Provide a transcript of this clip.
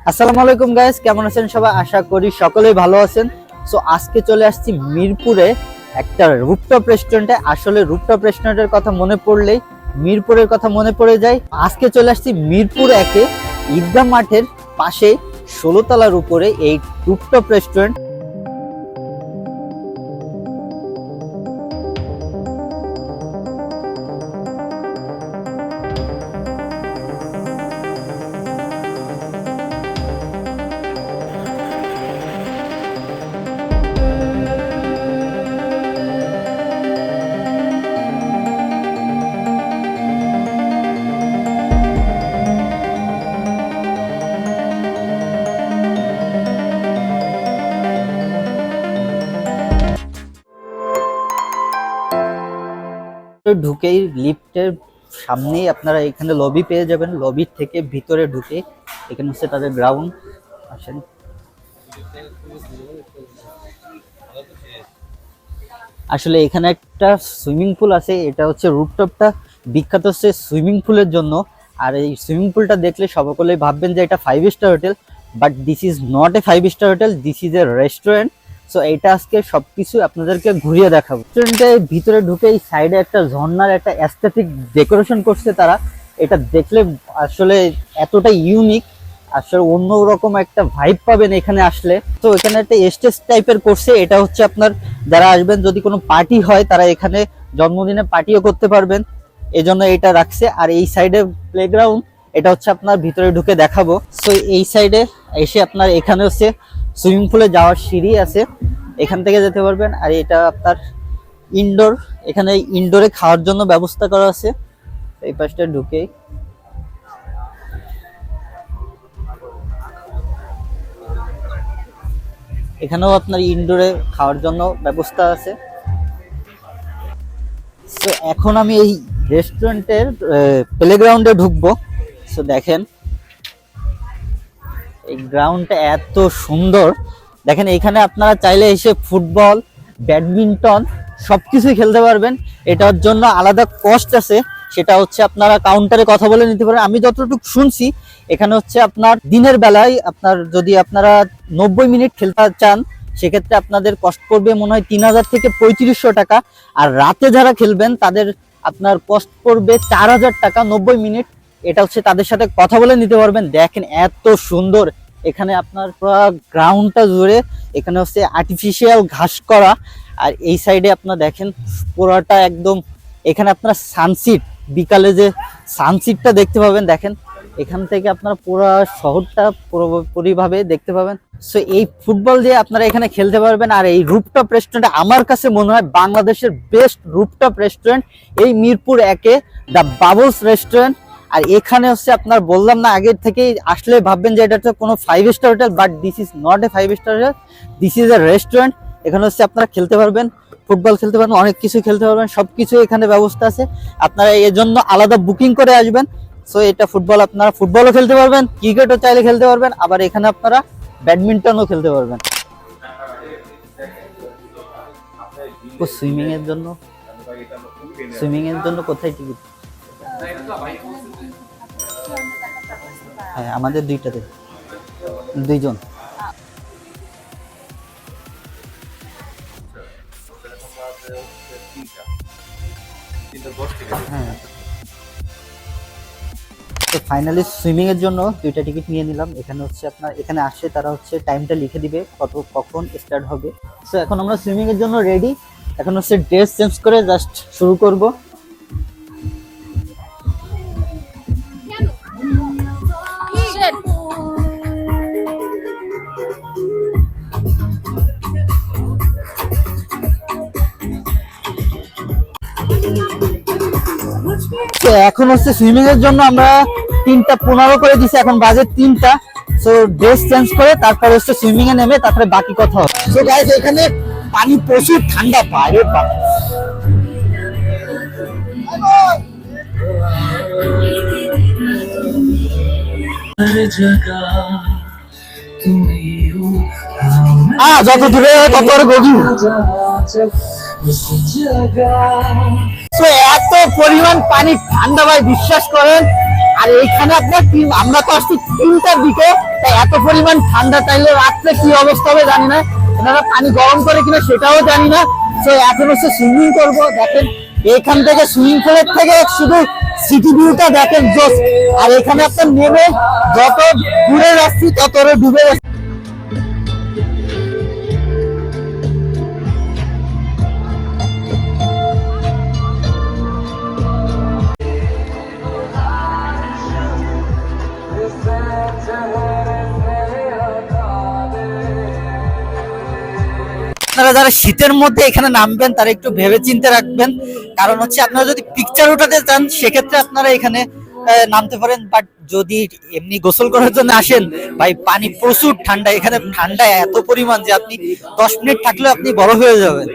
আসসালামু আলাইকুম গাইস, কেমন আছেন সবাই? আশা করি সকলেই ভালো আছেন। সো আজকে চলে আসছি মিরপুরে একটা রুফটপ রেস্টুরেন্টে। আসলে রুফটপ রেস্টুরেন্টের কথা মনে পড়লেই মিরপুরের কথা মনে পড়ে যায়। আজকে চলে আসছি মিরপুর একে ঈদগাহ মাঠের পাশে 16 তলার উপরে এই রুফটপ রেস্টুরেন্ট। ঢুকেই লিফটের সামনেই আপনারা এখানে লবি পেয়ে যাবেন। লবির থেকে ভিতরে ঢুকে এখানে হচ্ছে তাদের গ্রাউন্ড। আসেন, আসলে এখানে একটা সুইমিং পুল আছে। এটা হচ্ছে রুফটপটা বিখ্যাত হচ্ছে সুইমিং পুলের জন্য। আর এই সুইমিং পুলটা দেখলে সকলেই ভাববেন যে এটা 5 star hotel, but this is not a 5 star hotel, this is a restaurant. So এটা আজকে সবকিছু আপনাদেরকে ঘুরিয়ে দেখাবো। রেস্টুরেন্টের ভিতরে ঢুকে এই সাইডে একটা ঝর্ণার একটা অ্যাস্থেটিক ডেকোরেশন করছে তারা। এটা দেখলে আসলে এতটা ইউনিক, আসলে অন্যরকম একটা ভাইব পাবেন এখানে আসলে। তো এখানে একটা স্টেজ টাইপের করছে। এটা হচ্ছে আপনার যারা আসবেন, যদি কোনো পার্টি হয় তারা এখানে জন্মদিনে পার্টিও করতে পারবেন, এজন্য এটা রাখছে। আর এই সাইডে প্লেগ্রাউন্ড, এটা হচ্ছে আপনার ভিতরে ঢুকে দেখাবো। সো এই সাইডে এসে আপনার এখানে হচ্ছে সুইমিং পুলে যাওয়ার সিঁড়ি আছে, এখান থেকে যেতে পারবেন। আর এটা আপনার ইনডোর, এখানে ইনডোরে খাওয়ার জন্য ব্যবস্থা করা আছে। এই পাশটা ঢুকেই এখানেও আপনার ইনডোরে খাওয়ার জন্য ব্যবস্থা আছে। সো এখন আমি এই রেস্টুরেন্টের প্লেগ্রাউন্ডে ঢুকবো। সো দেখেন এই গ্রাউন্ডটা এত সুন্দর। দেখেন এখানে আপনারা চাইলে এসে ফুটবল, ব্যাডমিন্টন সবকিছুই খেলতে পারবেন। এটার জন্য আলাদা কস্ট আছে, সেটা হচ্ছে আপনারা কাউন্টারে কথা বলে নিতে পারেন। আমি যতটুকু শুনছি এখানে হচ্ছে আপনার দিনের বেলায় আপনার যদি আপনারা 90 মিনিট খেলতে চান, সেক্ষেত্রে আপনাদের কস্ট পড়বে মনে হয় 3000 থেকে 3500 টাকা। আর রাতে যারা খেলবেন তাদের আপনার কস্ট পড়বে 4000 টাকা 90 মিনিট। এটা হচ্ছে তাদের সাথে কথা বলে নিতে পারবেন। দেখেন এত সুন্দর এখানে আপনার পুরো গ্রাউন্ডটা জুড়ে এখানে হচ্ছে আর্টিফিশিয়াল ঘাস করা। আর এই সাইডে আপনার দেখেন পুরোটা একদম, এখানে আপনার সানসিট, বিকালে যে সানসিটটা দেখতে পাবেন। দেখেন এখান থেকে আপনারা পুরো শহরটা পুরোপুরিভাবে দেখতে পাবেন। সো এই ফুটবল দিয়ে আপনারা এখানে খেলতে পারবেন। আর এই রুফটপ রেস্টুরেন্ট আমার কাছে মনে হয় বাংলাদেশের বেস্ট রুফটপ রেস্টুরেন্ট এই মিরপুর একে দ্য বাবলস রেস্টুরেন্ট। আর এখানে হচ্ছে আপনার বললাম না, আগে থেকেই আসলে ভাববেন যে এটা হচ্ছে কোনো 5 star hotel, but this is not a 5 star hotel, this is a restaurant. এখানে হচ্ছে আপনারা খেলতে পারবেন, ফুটবল খেলতে পারবেন, অনেক কিছু খেলতে পারবেন, সবকিছু এখানে ব্যবস্থা আছে। আপনারা এর জন্য আলাদা বুকিং করে আসবেন। সো এটা ফুটবল, আপনারা ফুটবলও খেলতে পারবেন, ক্রিকেটও চাইলে খেলতে পারবেন, আবার এখানে আপনারা ব্যাডমিন্টনও খেলতে পারবেন। সুইমিং এর জন্য কোথায় টিকিট? হ্যাঁ, আমাদের দুইটাতে, দুইজন। হ্যাঁ, তো ফাইনালি সুইমিং এর জন্য দুইটা টিকিট নিয়ে নিলাম। এখানে হচ্ছে আপনার এখানে আসে তারা হচ্ছে টাইমটা লিখে দিবে কখন স্টার্ট হবে। সো এখন আমরা সুইমিং এর জন্য রেডি। এখন হচ্ছে ড্রেস চেঞ্জ করে জাস্ট শুরু করব। তো এখন হচ্ছে সুইমিং এর জন্য আমরা 3:15 করে দিছি, এখন বাজে 3টা। সো ড্রেস চেঞ্জ করে তারপরে হচ্ছে সুইমিং এ নেমে তারপরে বাকি কথা হবে। সো গাইস এখানে পানি প্রচুর ঠান্ডা, বাইরে যত দূরে তত গভীর। তো এত পরিমাণ পানি ঠান্ডা ভাই, বিশ্বাস করেন। আর এইখানে আপনার আমরা তো আসছি 3টার দিকে, তাই এত পরিমাণ ঠান্ডা, তাইলে রাত্রে কি অবস্থা হবে জানি না, ওনারা পানি গরম করে কিনা সেটাও জানি না। তো এখন হচ্ছে সুইমিং করবো। দেখেন এখান থেকে সুইমিং পুলের থেকে শুধু সিটি ভিউটা দেখেন জোস। আর এখানে আপনার নেমে যত দূরে যাচ্ছি তত ডুবে যাচ্ছি। আপনারা যারা শীতের মধ্যে এখানে নামবেন তারা একটু ভেবে চিন্তে রাখবেন, কারণ হচ্ছে আপনারা যদি পিকচার উঠাতে চান সেক্ষেত্রে আপনারা এখানে নামতে পারেন। বাট যদি এমনি গোসল করার জন্য আসেন ভাই, পানি প্রচুর ঠান্ডা, এখানে ঠান্ডা এত পরিমাণ যে আপনি 10 মিনিট থাকলেও আপনি বরফ হয়ে যাবেন।